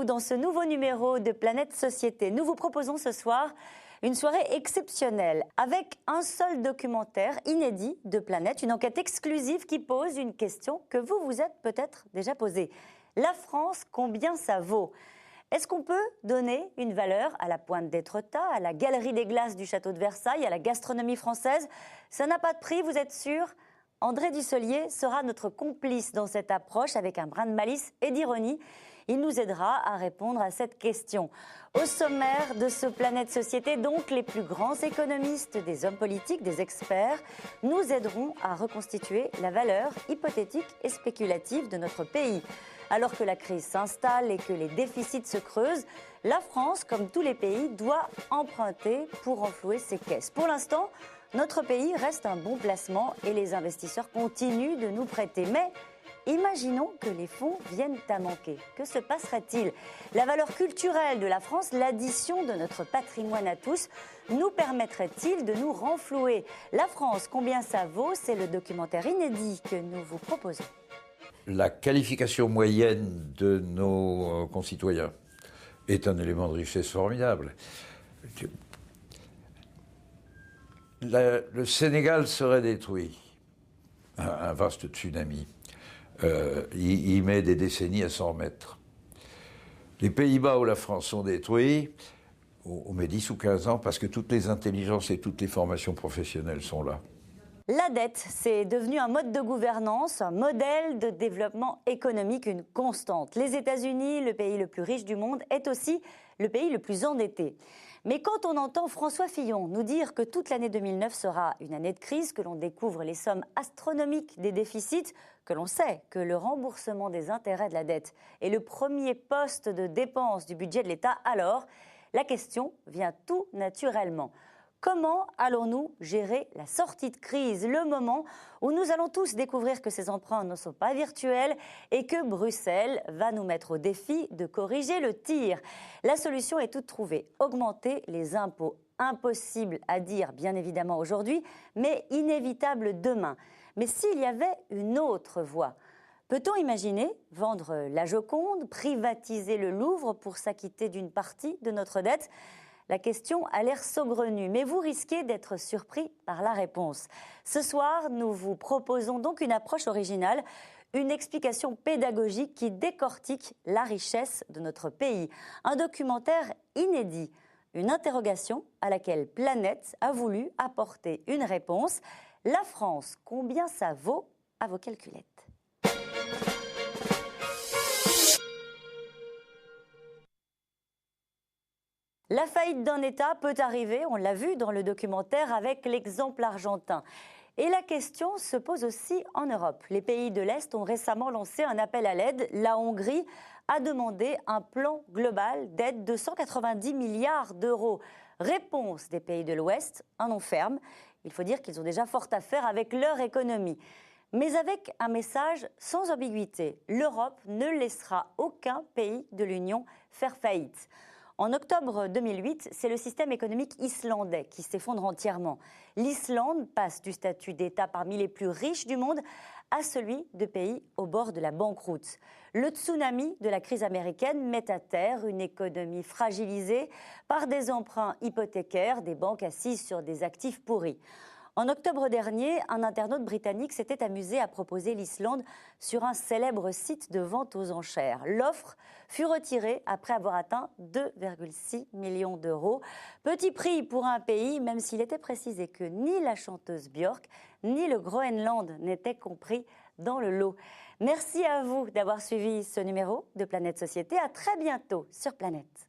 dans ce nouveau numéro de Planète Société. Nous vous proposons ce soir une soirée exceptionnelle avec un seul documentaire inédit de Planète, une enquête exclusive qui pose une question que vous vous êtes peut-être déjà posée. La France, combien ça vaut ? Est-ce qu'on peut donner une valeur à la Pointe d'Étretat, à la Galerie des Glaces du Château de Versailles, à la gastronomie française? Ça n'a pas de prix, vous êtes sûr? André Dussolier sera notre complice dans cette approche avec un brin de malice et d'ironie. Il nous aidera à répondre à cette question. Au sommaire de ce Planète Société, donc, les plus grands économistes, des hommes politiques, des experts, nous aideront à reconstituer la valeur hypothétique et spéculative de notre pays. Alors que la crise s'installe et que les déficits se creusent, la France, comme tous les pays, doit emprunter pour renflouer ses caisses. Pour l'instant, notre pays reste un bon placement et les investisseurs continuent de nous prêter. Mais imaginons que les fonds viennent à manquer. Que se passerait-il? La valeur culturelle de la France, l'addition de notre patrimoine à tous, nous permettrait-il de nous renflouer? La France, combien ça vaut? C'est le documentaire inédit que nous vous proposons. La qualification moyenne de nos concitoyens est un élément de richesse formidable. Le Sénégal serait détruit. Un vaste tsunami. Il met des décennies à s'en remettre. Les Pays-Bas où la France sont détruits, on met 10 ou 15 ans parce que toutes les intelligences et toutes les formations professionnelles sont là. La dette, c'est devenu un mode de gouvernance, un modèle de développement économique, une constante. Les États-Unis, le pays le plus riche du monde, est aussi le pays le plus endetté. Mais quand on entend François Fillon nous dire que toute l'année 2009 sera une année de crise, que l'on découvre les sommes astronomiques des déficits, que l'on sait que le remboursement des intérêts de la dette est le premier poste de dépense du budget de l'État, alors la question vient tout naturellement. Comment allons-nous gérer la sortie de crise, le moment où nous allons tous découvrir que ces emprunts ne sont pas virtuels et que Bruxelles va nous mettre au défi de corriger le tir? La solution est toute trouvée, augmenter les impôts. Impossible à dire, bien évidemment, aujourd'hui, mais inévitable demain. Mais s'il y avait une autre voie? Peut-on imaginer vendre la Joconde, privatiser le Louvre pour s'acquitter d'une partie de notre dette? La question a l'air saugrenue, mais vous risquez d'être surpris par la réponse. Ce soir, nous vous proposons donc une approche originale, une explication pédagogique qui décortique la richesse de notre pays. Un documentaire inédit, une interrogation à laquelle Planète a voulu apporter une réponse. La France, combien ça vaut à vos calculettes? La faillite d'un État peut arriver, on l'a vu dans le documentaire avec l'exemple argentin. Et la question se pose aussi en Europe. Les pays de l'Est ont récemment lancé un appel à l'aide. La Hongrie a demandé un plan global d'aide de 190 milliards d'euros. Réponse des pays de l'Ouest, un non ferme. Il faut dire qu'ils ont déjà fort à faire avec leur économie. Mais avec un message sans ambiguïté. L'Europe ne laissera aucun pays de l'Union faire faillite. En octobre 2008, c'est le système économique islandais qui s'effondre entièrement. L'Islande passe du statut d'État parmi les plus riches du monde à celui de pays au bord de la banqueroute. Le tsunami de la crise américaine met à terre une économie fragilisée par des emprunts hypothécaires, des banques assises sur des actifs pourris. En octobre dernier, un internaute britannique s'était amusé à proposer l'Islande sur un célèbre site de vente aux enchères. L'offre fut retirée après avoir atteint 2,6 millions d'euros. Petit prix pour un pays, même s'il était précisé que ni la chanteuse Björk, ni le Groenland n'étaient compris dans le lot. Merci à vous d'avoir suivi ce numéro de Planète Société. À très bientôt sur Planète.